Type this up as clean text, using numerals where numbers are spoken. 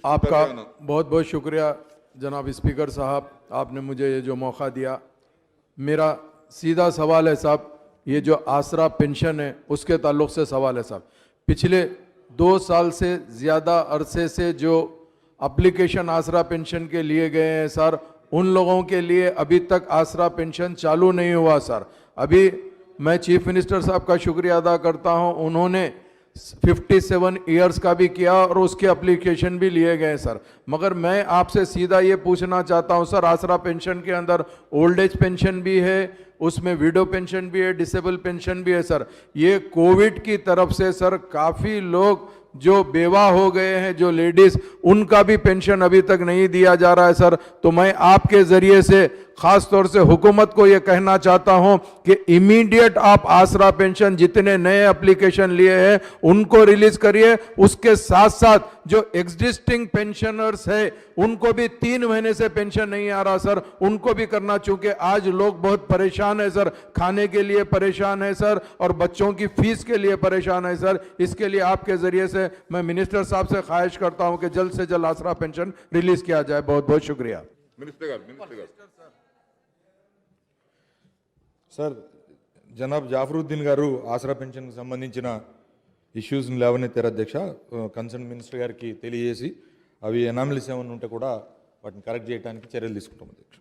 आपका बहुत बहुत शुक्रिया जनाब स्पीकर साहब, आपने मुझे ये जो मौका दिया। मेरा सीधा सवाल है साहब, ये जो आसरा पेंशन है उसके ताल्लुक से सवाल है साहब। पिछले 2 साल से ज़्यादा अरसे से जो एप्लीकेशन आसरा पेंशन के लिए गए हैं सर, उन लोगों के लिए अभी तक आसरा पेंशन चालू नहीं हुआ सर। अभी मैं चीफ मिनिस्टर साहब का शुक्रिया अदा करता हूं, उन्होंने 57 ईयर्स का भी किया और उसके एप्लीकेशन भी लिए गए सर। मगर मैं आपसे सीधा ये पूछना चाहता हूं सर, आसरा पेंशन के अंदर ओल्ड एज पेंशन भी है, उसमें विडो पेंशन भी है, डिसेबल पेंशन भी है सर। ये कोविड की तरफ से सर काफ़ी लोग जो बेवा हो गए हैं, जो लेडीज, उनका भी पेंशन अभी तक नहीं दिया जा रहा है सर। तो मैं आपके जरिए से खास तौर से हुकूमत को यह कहना चाहता हूं कि इमीडिएट आप आसरा पेंशन जितने नए एप्लीकेशन लिए हैं उनको रिलीज करिए। उसके साथ साथ जो एग्जिस्टिंग पेंशनर्स है उनको भी 3 महीने से पेंशन नहीं आ रहा सर, उनको भी करना, चूंकि आज लोग बहुत परेशान है सर, खाने के लिए परेशान है सर और बच्चों की फीस के लिए परेशान है सर। इसके लिए आपके जरिए से मैं मिनिस्टर साहब से ख्वाहिश करता हूं कि जल्द से जल्द आसरा पेंशन रिलीज किया जाए। बहुत बहुत शुक्रिया। సార్ జనాబ్ జాఫరుద్దీన్ గారు ఆసరా పెన్షన్కి సంబంధించిన ఇష్యూస్ని లేవనెత్తారు అధ్యక్ష. కన్సర్న్ మినిస్టర్ గారికి తెలియజేసి అవి ఎనామలీస్ ఏమైనా ఉంటే కూడా వాటిని కరెక్ట్ చేయడానికి చర్యలు తీసుకుంటాం అధ్యక్ష.